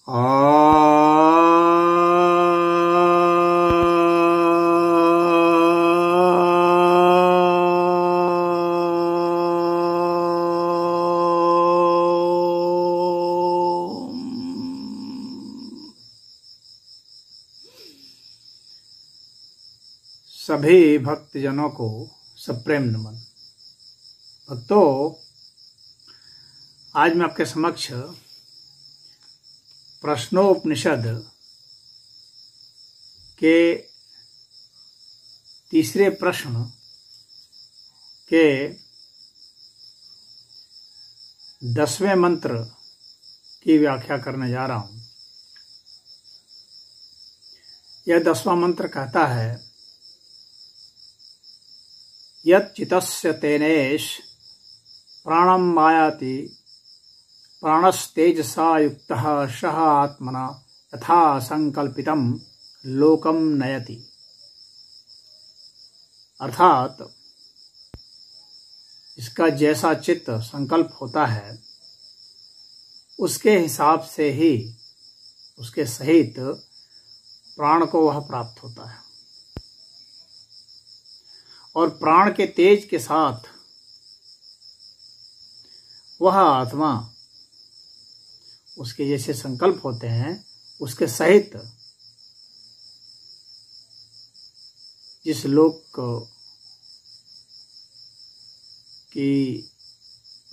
सभी भक्तजनों को सप्रेम नमन। भक्तों, आज मैं आपके समक्ष प्रश्नोपनिषद के तीसरे प्रश्न के 10वें मंत्र की व्याख्या करने जा रहा हूं। यह 10वां मंत्र कहता है, यत् चितस्य तेनेश प्राणं मायाति प्राणस्तेजसा युक्तः सः आत्मना यथा संकल्पितं लोकं नयति। अर्थात इसका जैसा चित्त संकल्प होता है उसके हिसाब से ही उसके सहित प्राण को वह प्राप्त होता है, और प्राण के तेज के साथ वह आत्मा उसके जैसे संकल्प होते हैं उसके सहित जिस लोक की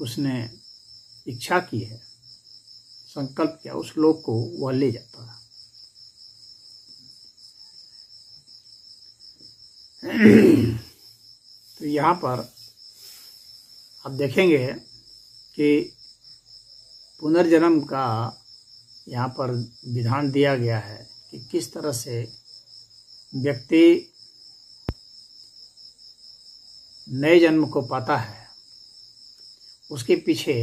उसने इच्छा की है, संकल्प किया, उस लोक को वह ले जाता है। तो यहाँ पर आप देखेंगे कि पुनर्जन्म का यहाँ पर विधान दिया गया है कि किस तरह से व्यक्ति नए जन्म को पाता है, उसके पीछे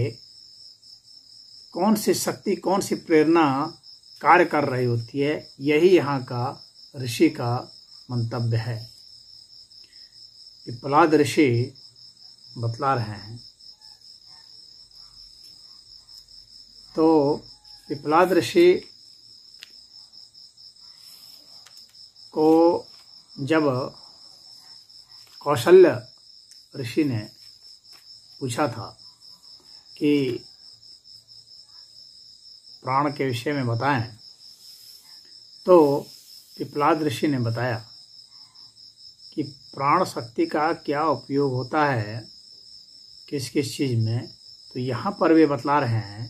कौन सी शक्ति, कौन सी प्रेरणा कार्य कर रही होती है। यही यहाँ का ऋषि का मंतव्य है। पिप्पलाद ऋषि बतला रहे हैं। तो पिप्पलाद ऋषि को जब कौशल्य ऋषि ने पूछा था कि प्राण के विषय में बताएं, तो पिप्पलाद ऋषि ने बताया कि प्राण शक्ति का क्या उपयोग होता है, किस किस चीज में। तो यहाँ पर वे बतला रहे हैं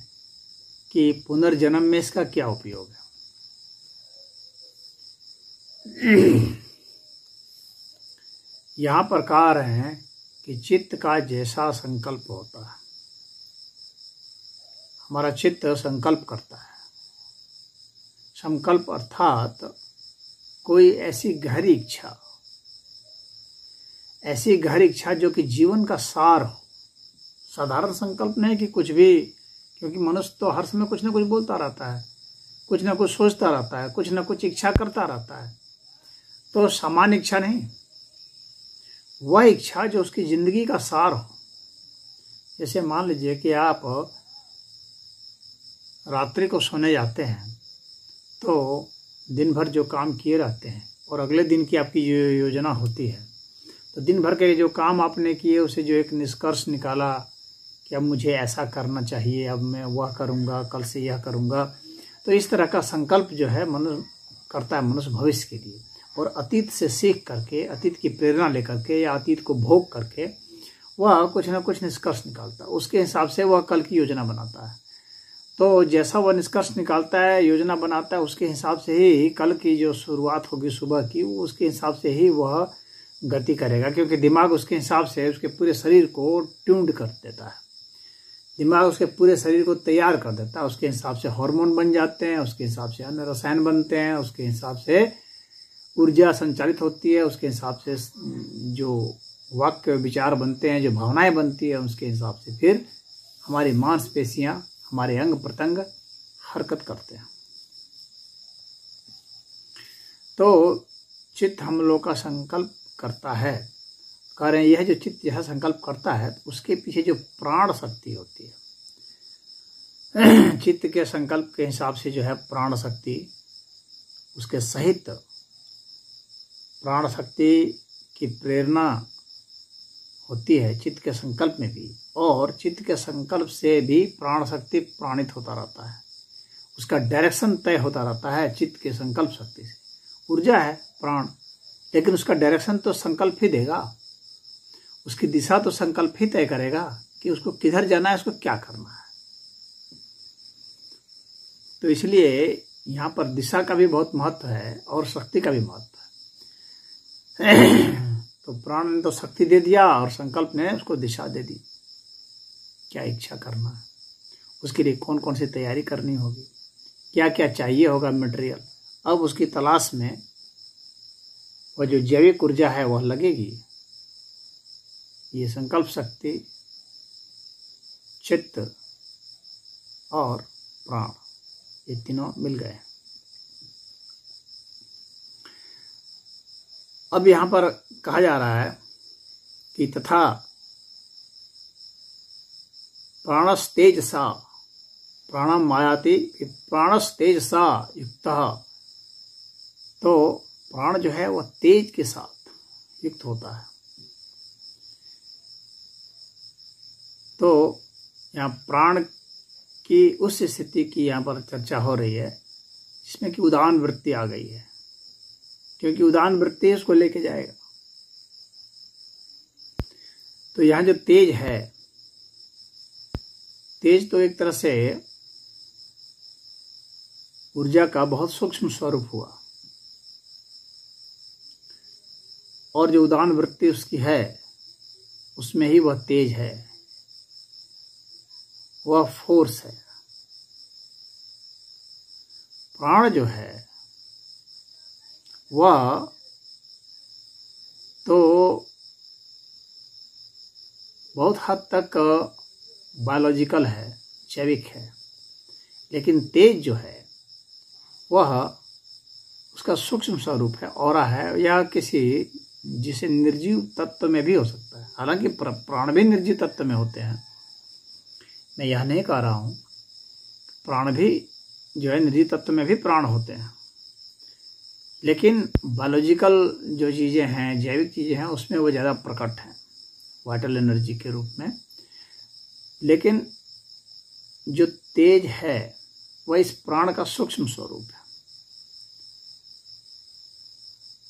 कि पुनर्जन्म में इसका क्या उपयोग है। यहाँ पर कह रहे हैं कि चित्त का जैसा संकल्प होता है, हमारा चित्त संकल्प करता है। संकल्प अर्थात कोई ऐसी गहरी इच्छा, ऐसी गहरी इच्छा जो कि जीवन का सार हो। साधारण संकल्प नहीं कि कुछ भी, क्योंकि मनुष्य तो हर समय कुछ ना कुछ बोलता रहता है, कुछ ना कुछ सोचता रहता है, कुछ ना कुछ इच्छा करता रहता है। तो सामान्य इच्छा नहीं, वह इच्छा जो उसकी जिंदगी का सार हो। जैसे मान लीजिए कि आप रात्रि को सोने जाते हैं तो दिन भर जो काम किए रहते हैं और अगले दिन की आपकी जो योजना होती है, तो दिन भर के जो काम आपने किए उसे जो एक निष्कर्ष निकाला कि अब मुझे ऐसा करना चाहिए, अब मैं वह करूँगा, कल से यह करूँगा। तो इस तरह का संकल्प जो है मनुष्य करता है मनुष्य भविष्य के लिए, और अतीत से सीख करके, अतीत की प्रेरणा लेकर के या अतीत को भोग करके वह कुछ ना कुछ निष्कर्ष निकालता है। उसके हिसाब से वह कल की योजना बनाता है। तो जैसा वह निष्कर्ष निकालता है, योजना बनाता है, उसके हिसाब से ही कल की जो शुरुआत होगी सुबह की, उसके हिसाब से ही वह गति करेगा। क्योंकि दिमाग उसके हिसाब से उसके पूरे शरीर को ट्यून्ड कर देता है। दिमाग उसके पूरे शरीर को तैयार कर देता है। उसके हिसाब से हार्मोन बन जाते हैं, उसके हिसाब से अन्य रसायन बनते हैं, उसके हिसाब से ऊर्जा संचालित होती है, उसके हिसाब से जो वाक्य विचार बनते हैं, जो भावनाएं बनती है, उसके हिसाब से फिर हमारी मांसपेशियां, हमारे अंग प्रत्यंग हरकत करते हैं। तो चित्त हम लोग का संकल्प करता है। कह रहे हैं यह जो चित्त यह संकल्प करता है, उसके पीछे जो प्राण शक्ति होती है, चित्त के संकल्प के हिसाब से जो है प्राण शक्ति उसके सहित प्राण शक्ति की प्रेरणा होती है चित्त के संकल्प में भी, और चित्त के संकल्प से भी प्राण शक्ति प्राणित होता रहता है, उसका डायरेक्शन तय होता रहता है चित्त के संकल्प शक्ति से। ऊर्जा है प्राण, लेकिन उसका डायरेक्शन तो संकल्प ही देगा, उसकी दिशा तो संकल्प ही तय करेगा कि उसको किधर जाना है, उसको क्या करना है। तो इसलिए यहाँ पर दिशा का भी बहुत महत्व है और शक्ति का भी महत्व है। तो प्राण ने तो शक्ति दे दिया और संकल्प ने उसको दिशा दे दी, क्या इच्छा करना है, उसके लिए कौन कौन सी तैयारी करनी होगी, क्या क्या चाहिए होगा मटेरियल। अब उसकी तलाश में वह जो जैविक ऊर्जा है वह लगेगी। ये संकल्प शक्ति, चित्त और प्राण, ये तीनों मिल गए। अब यहाँ पर कहा जा रहा है कि तथा प्राणस्तेजसा प्राणम मायाति, प्राणस्तेजसा युक्तः, तो प्राण जो है वह तेज के साथ युक्त होता है। तो यहाँ प्राण की उस स्थिति की यहाँ पर चर्चा हो रही है जिसमें कि उदान वृत्ति आ गई है, क्योंकि उदान वृत्ति उसको लेके जाएगा। तो यहाँ जो तेज है, तेज तो एक तरह से ऊर्जा का बहुत सूक्ष्म स्वरूप हुआ, और जो उदान वृत्ति उसकी है उसमें ही वह तेज है, वह फोर्स है। प्राण जो है वह तो बहुत हद तक बायोलॉजिकल है, जैविक है, लेकिन तेज जो है वह उसका सूक्ष्म स्वरूप है, ऑरा है, या किसी जिसे निर्जीव तत्व में भी हो सकता है। हालांकि प्राण भी निर्जीव तत्व में होते हैं, मैं यह नहीं कह रहा हूँ, प्राण भी जो है निर्जीव तत्व में भी प्राण होते हैं, लेकिन बायोलॉजिकल जो चीज़ें हैं, जैविक चीज़ें हैं, उसमें वो ज़्यादा प्रकट हैं वाइटल एनर्जी के रूप में। लेकिन जो तेज है वह इस प्राण का सूक्ष्म स्वरूप है,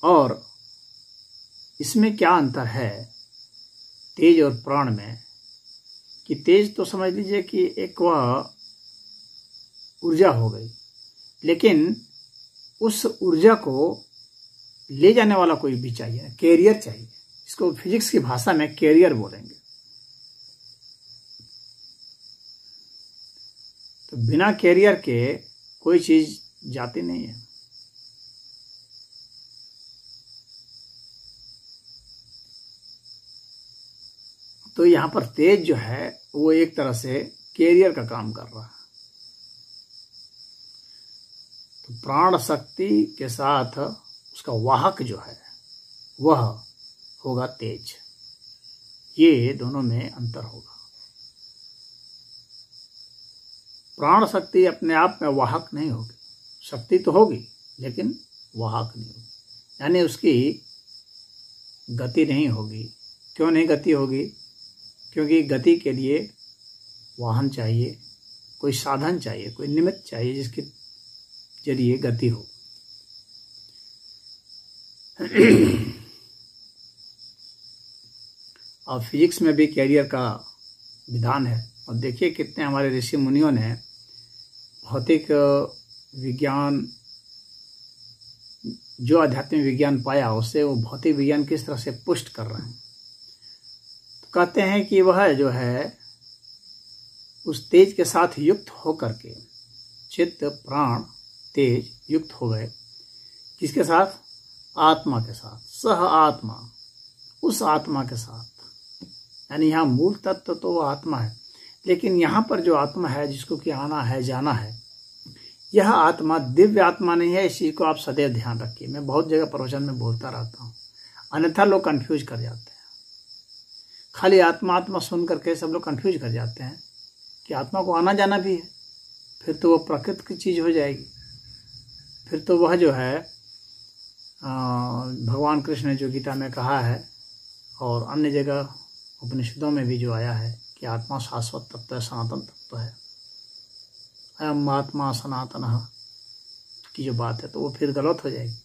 और इसमें क्या अंतर है तेज और प्राण में, कि तेज तो समझ लीजिए कि एक वह ऊर्जा हो गई, लेकिन उस ऊर्जा को ले जाने वाला कोई भी चाहिए, कैरियर चाहिए, इसको फिजिक्स की भाषा में कैरियर बोलेंगे। तो बिना कैरियर के कोई चीज जाती नहीं है। तो यहां पर तेज जो है वो एक तरह से कैरियर का काम कर रहा है। तो प्राण शक्ति के साथ उसका वाहक जो है वह होगा तेज, ये दोनों में अंतर होगा। प्राण शक्ति अपने आप में वाहक नहीं होगी, शक्ति तो होगी लेकिन वाहक नहीं होगी, यानी उसकी गति नहीं होगी। क्यों नहीं गति होगी? क्योंकि गति के लिए वाहन चाहिए, कोई साधन चाहिए, कोई निमित्त चाहिए जिसके जरिए गति हो। और फिजिक्स में भी कैरियर का विधान है। और देखिए कितने हमारे ऋषि मुनियों ने भौतिक विज्ञान, जो आध्यात्मिक विज्ञान पाया उससे वो भौतिक विज्ञान किस तरह से पुष्ट कर रहे हैं। तो कहते हैं कि वह जो है उस तेज के साथ युक्त होकर के, चित्त प्राण तेज युक्त हो गए, किसके साथ? आत्मा के साथ, सह आत्मा, उस आत्मा के साथ। यानी यहाँ मूल तत्व तो आत्मा है, लेकिन यहाँ पर जो आत्मा है जिसको कि आना है जाना है, यह आत्मा दिव्य आत्मा नहीं है। इस चीज को आप सदैव ध्यान रखिए। मैं बहुत जगह प्रवचन में बोलता रहता हूँ, अन्यथा लोग कंफ्यूज कर जाते हैं। खाली आत्मा आत्मा सुन करके सब लोग कंफ्यूज कर जाते हैं कि आत्मा को आना जाना भी है। फिर तो वो प्रकृति की चीज़ हो जाएगी। फिर तो वह जो है भगवान कृष्ण ने जो गीता में कहा है और अन्य जगह उपनिषदों में भी जो आया है कि आत्मा शाश्वत तत्व है, सनातन तत्व है, अयम आत्मा सनातन की जो बात है, तो वो फिर गलत हो जाएगी।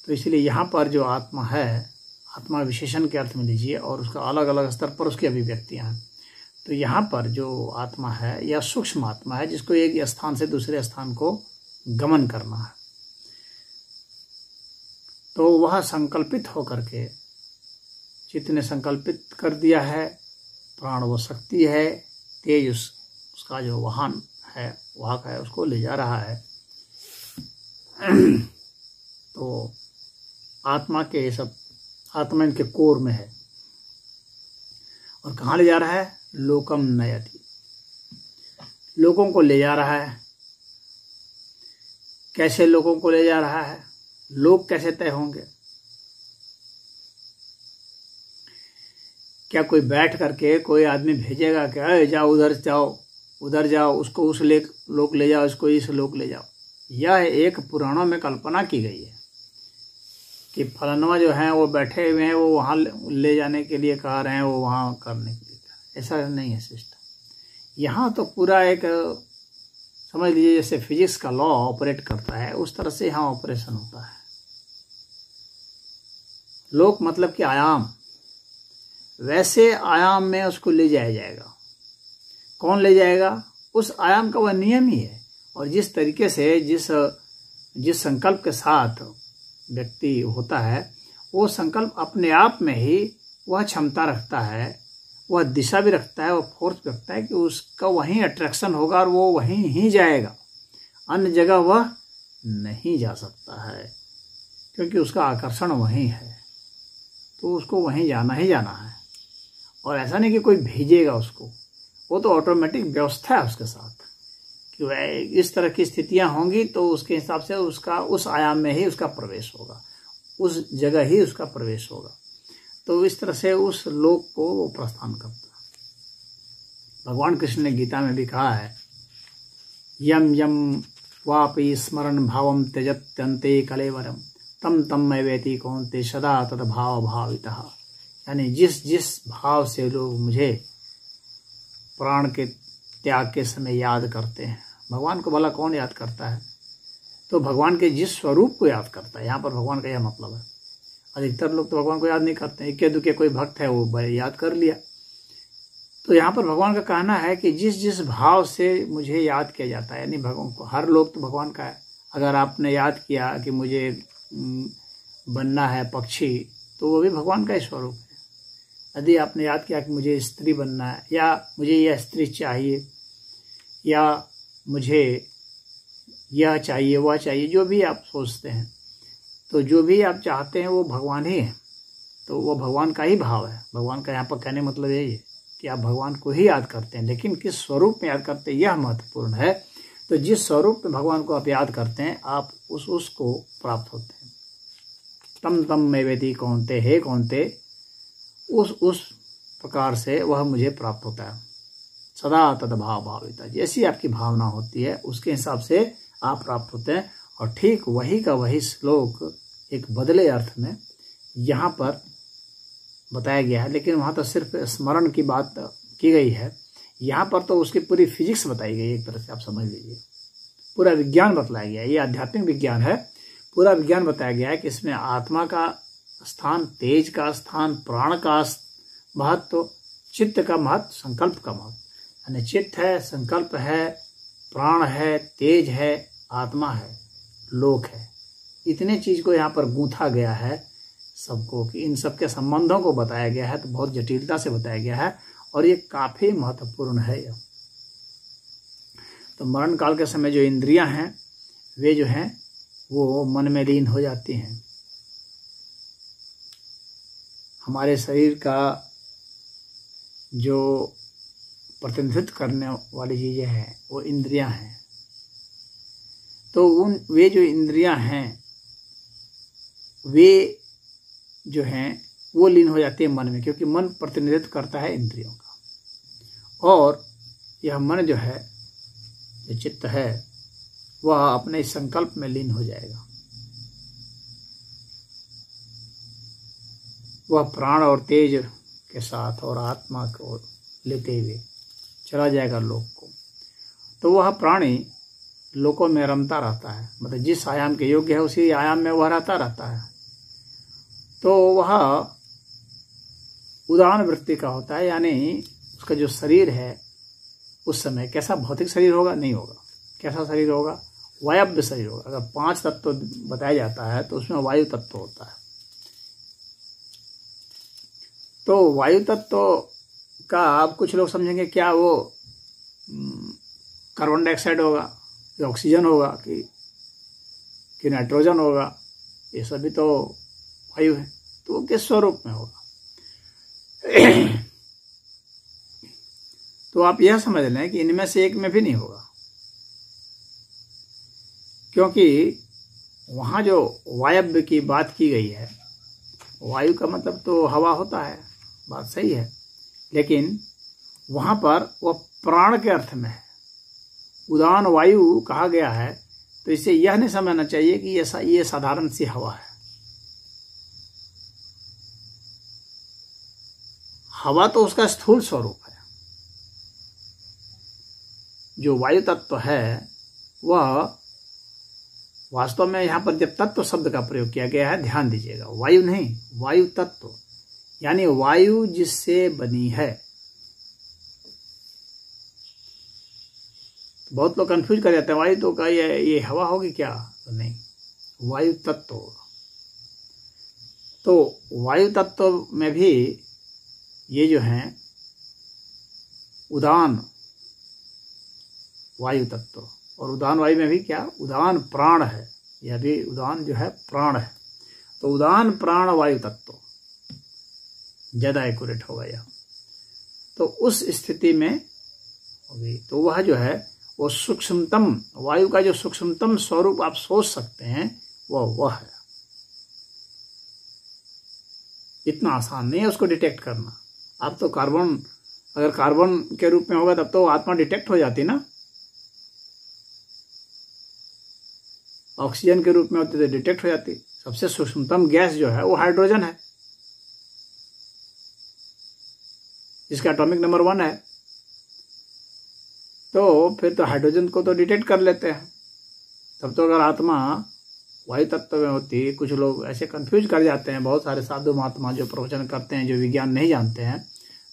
तो इसलिए यहाँ पर जो आत्मा है, आत्मा विशेषण के अर्थ में लीजिए और उसका अलग अलग स्तर पर उसकी अभिव्यक्तियाँ हैं। तो यहाँ पर जो आत्मा है या सूक्ष्म आत्मा है, जिसको एक स्थान से दूसरे स्थान को गमन करना है, तो वह संकल्पित होकर के, चित्त ने संकल्पित कर दिया है, प्राण वो शक्ति है, तेज उसका जो वाहन है, वाहक है, उसको ले जा रहा है। तो आत्मा के सब, आत्मा इनके कोर में है और कहाँ ले जा रहा है? लोकम नयति, लोगों को ले जा रहा है। कैसे लोगों को ले जा रहा है? लोग कैसे तय होंगे? क्या कोई बैठ करके कोई आदमी भेजेगा कि अरे जाओ उधर जाओ, उसको उस लोक ले जाओ, इसको इस लोक ले जाओ? यह एक पुराणों में कल्पना की गई है कि फलाना जो है वो बैठे हुए हैं, वो वहाँ ले जाने के लिए कह रहे हैं, वो वहाँ करने के लिए। ऐसा नहीं है सिस्टम। यहाँ तो पूरा एक समझ लीजिए जैसे फिजिक्स का लॉ ऑपरेट करता है, उस तरह से यहाँ ऑपरेशन होता है। लोक मतलब कि आयाम, वैसे आयाम में उसको ले जाया जाएगा। कौन ले जाएगा? उस आयाम का वह नियम ही है। और जिस तरीके से जिस संकल्प के साथ व्यक्ति होता है, वो संकल्प अपने आप में ही वह क्षमता रखता है, वह दिशा भी रखता है, वह फोर्स भी रखता है कि उसका वहीं अट्रैक्शन होगा और वो वहीं ही जाएगा, अन्य जगह वह नहीं जा सकता है, क्योंकि उसका आकर्षण वहीं है। तो उसको वहीं जाना ही जाना है। और ऐसा नहीं कि कोई भेजेगा उसको, वो तो ऑटोमेटिक व्यवस्था है उसके साथ कि वह इस तरह की स्थितियां होंगी तो उसके हिसाब से उसका उस आयाम में ही उसका प्रवेश होगा, उस जगह ही उसका प्रवेश होगा। तो इस तरह से उस लोक को वो प्रस्थान करता है। भगवान कृष्ण ने गीता में भी कहा है, यम यम वापि स्मरण भावम त्यजत्यन्ते कलेवरम तम तम मैवेति कौन्ते सदा तद भाव भावितः। यानी जिस भाव से लोग मुझे प्राण के त्याग के समय याद करते हैं, भगवान को भला कौन याद करता है? तो भगवान के जिस स्वरूप को याद करता है। यहाँ पर भगवान का यह मतलब है। अधिकतर लोग तो भगवान को याद नहीं करते, इक्के दुक्के कोई भक्त है वो याद कर लिया। तो यहाँ पर भगवान का कहना है कि जिस भाव से मुझे याद किया जाता है, यानी भगवान को, हर लोग तो भगवान का है। अगर आपने याद किया कि मुझे बनना है पक्षी, तो वो भी भगवान का ही स्वरूप है। यदि आपने याद किया कि मुझे स्त्री बनना है, या मुझे यह स्त्री चाहिए, या मुझे यह चाहिए वह चाहिए, जो भी आप सोचते हैं, तो जो भी आप चाहते हैं वो भगवान ही है। तो वो भगवान का ही भाव है। भगवान का यहाँ पर कहने मतलब यही है कि आप भगवान को ही याद करते हैं, लेकिन किस स्वरूप में याद करते हैं यह महत्वपूर्ण है। तो जिस स्वरूप में भगवान को आप याद करते हैं, आप उसको प्राप्त होते हैं। तम तम मैवेति कौन्ते, हे कौन्ते, उस प्रकार से वह मुझे प्राप्त होता है। सदा तद भाव भाविता, जैसी आपकी भावना होती है उसके हिसाब से आप प्राप्त होते हैं। और ठीक वही का वही श्लोक एक बदले अर्थ में यहाँ पर बताया गया है, लेकिन वहाँ तो सिर्फ स्मरण की बात की गई है। यहाँ पर तो उसकी पूरी फिजिक्स बताई गई है। एक तरह से आप समझ लीजिए पूरा विज्ञान बतलाया गया है। ये आध्यात्मिक विज्ञान है। पूरा विज्ञान बताया गया है कि इसमें आत्मा का स्थान, तेज का स्थान, प्राण का महत्व, चित्त का महत्व, संकल्प का महत्व। यानी चित्त है, संकल्प है, प्राण है, तेज है, आत्मा है, लोक है। इतने चीज को यहाँ पर गूंथा गया है सबको, कि इन सबके संबंधों को बताया गया है। तो बहुत जटिलता से बताया गया है और ये काफी महत्वपूर्ण है। यह तो मरण काल के समय जो इंद्रियां हैं वे जो हैं वो मन में लीन हो जाती हैं। हमारे शरीर का जो प्रतिनिधित्व करने वाली चीजें हैं वो इंद्रियां हैं। तो वे जो इंद्रियां हैं वे जो हैं वो लीन हो जाती है मन में, क्योंकि मन प्रतिनिधित्व करता है इंद्रियों का। और यह मन जो है जो चित्त है वह अपने संकल्प में लीन हो जाएगा। वह प्राण और तेज के साथ और आत्मा को लेते हुए चला जाएगा लोक को। तो वह प्राणी लोकों में रमता रहता है, मतलब जिस आयाम के योग्य है उसी आयाम में वह रहता है। तो वह उदान वृत्ति का होता है, यानी उसका जो शरीर है उस समय कैसा भौतिक शरीर होगा, नहीं होगा। कैसा शरीर होगा? वायव्य शरीर होगा। अगर 5 तत्व बताया जाता है तो उसमें वायु तत्व होता है। तो वायु तत्व का अब कुछ लोग समझेंगे क्या वो कार्बन डाइऑक्साइड होगा, कि ऑक्सीजन होगा, कि नाइट्रोजन होगा, ये सभी तो वायु है। तो वो किस स्वरूप में होगा? तो आप यह समझ लें कि इनमें से एक में भी नहीं होगा, क्योंकि वहां जो वायव्य की बात की गई है, वायु का मतलब तो हवा होता है, बात सही है, लेकिन वहां पर वह प्राण के अर्थ में है। उदान वायु कहा गया है, तो इसे यह नहीं समझना चाहिए कि ये साधारण सी हवा है। हवा तो उसका स्थूल स्वरूप है। जो वायु तत्व है वह वास्तव में यहां पर जब तत्व शब्द का प्रयोग किया गया है, ध्यान दीजिएगा, वायु नहीं, वायु तत्व, यानी वायु जिससे बनी है। बहुत लोग कंफ्यूज कर जाते हैं, वायु तो का ये हवा होगी क्या? तो नहीं, वायु तत्व होगा। तो वायु तत्व में भी ये जो है उदान वायु तत्व, और उदान वायु में भी क्या? उदान प्राण है, यह भी उदान जो है प्राण है। तो उदान प्राण वायु तत्व ज्यादा एक्यूरेट होगा यह। तो उस स्थिति में होगी, तो वह जो है वो सूक्ष्मतम वायु का जो सूक्ष्मतम स्वरूप आप सोच सकते हैं वह है। इतना आसान नहीं है उसको डिटेक्ट करना। आप तो कार्बन, अगर कार्बन के रूप में होगा तब तो आत्मा डिटेक्ट हो जाती ना, ऑक्सीजन के रूप में होती तो डिटेक्ट हो जाती। सबसे सूक्ष्मतम गैस जो है वो हाइड्रोजन है, जिसका एटॉमिक नंबर 1 है। तो फिर तो हाइड्रोजन को तो डिटेक्ट कर लेते हैं। तब तो अगर आत्मा वायु तत्व में होती, कुछ लोग ऐसे कंफ्यूज कर जाते हैं, बहुत सारे साधु महात्मा जो प्रवचन करते हैं, जो विज्ञान नहीं जानते हैं,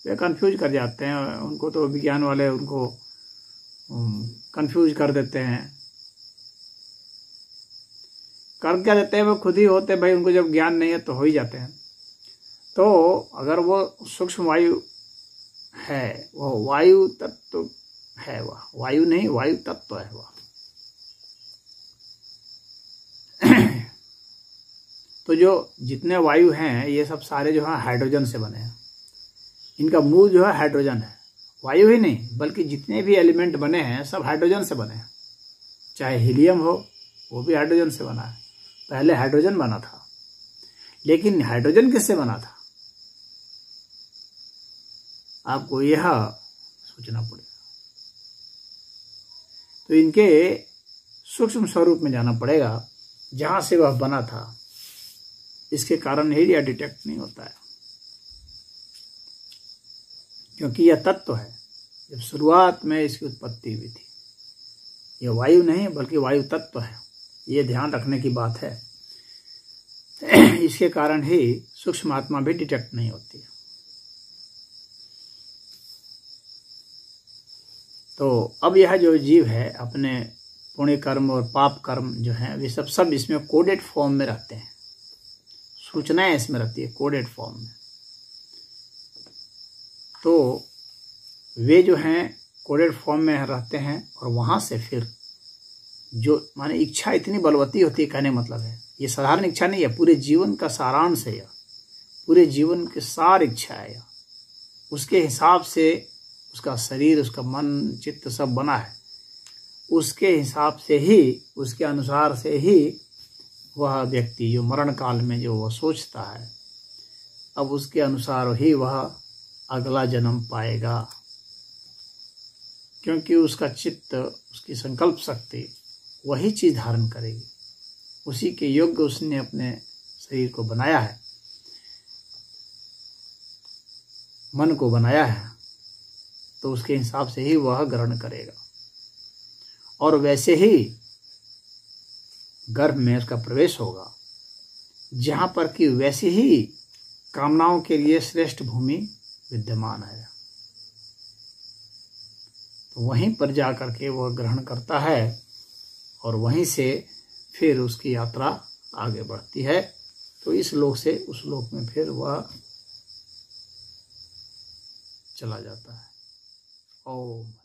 वे कंफ्यूज कर जाते हैं। उनको तो विज्ञान वाले उनको कंफ्यूज कर देते हैं। कर क्या देते हैं? वो खुद ही होते भाई, उनको जब ज्ञान नहीं है तो हो ही जाते हैं। तो अगर वो सूक्ष्म वायु है, वो वायु तत्व है, वह वायु नहीं, वायु तत्व है वह। तो जो जितने वायु हैं ये सब सारे जो है हाइड्रोजन से बने हैं। इनका मूल जो है हाइड्रोजन है, वायु ही नहीं, बल्कि जितने भी एलिमेंट बने हैं सब हाइड्रोजन से बने हैं। चाहे हीलियम हो, वो भी हाइड्रोजन से बना है। पहले हाइड्रोजन बना था, लेकिन हाइड्रोजन किससे बना था आपको यह सोचना पड़ेगा। तो इनके सूक्ष्म स्वरूप में जाना पड़ेगा, जहां से वह बना था। इसके कारण ही यह डिटेक्ट नहीं होता है, क्योंकि यह तत्व है। जब शुरुआत में इसकी उत्पत्ति हुई थी, यह वायु नहीं बल्कि वायु तत्व है। ये ध्यान रखने की बात है। इसके कारण ही सूक्ष्म आत्मा भी डिटेक्ट नहीं होती है। तो अब यह जो जीव है अपने पुण्य कर्म और पाप कर्म जो है वे सब इसमें कोडेड फॉर्म में रहते हैं। सूचनाएं इसमें रहती है कोडेड फॉर्म में। तो वे जो हैं कोडेड फॉर्म में रहते हैं, और वहां से फिर जो माने इच्छा इतनी बलवती होती है, कहने मतलब है ये साधारण इच्छा नहीं है, पूरे जीवन का सारांश है, पूरे जीवन की सार इच्छा है। उसके हिसाब से उसका शरीर, उसका मन, चित्त सब बना है। उसके हिसाब से ही, उसके अनुसार से ही वह व्यक्ति जो मरण काल में जो वह सोचता है, अब उसके अनुसार ही वह अगला जन्म पाएगा। क्योंकि उसका चित्त, उसकी संकल्प शक्ति वही चीज धारण करेगी, उसी के योग्य उसने अपने शरीर को बनाया है, मन को बनाया है, तो उसके हिसाब से ही वह ग्रहण करेगा। और वैसे ही गर्भ में उसका प्रवेश होगा, जहां पर कि वैसे ही कामनाओं के लिए श्रेष्ठ भूमि विद्यमान है, तो वहीं पर जाकर के वह ग्रहण करता है और वहीं से फिर उसकी यात्रा आगे बढ़ती है। तो इस लोक से उस लोक में फिर वह चला जाता है। ओम।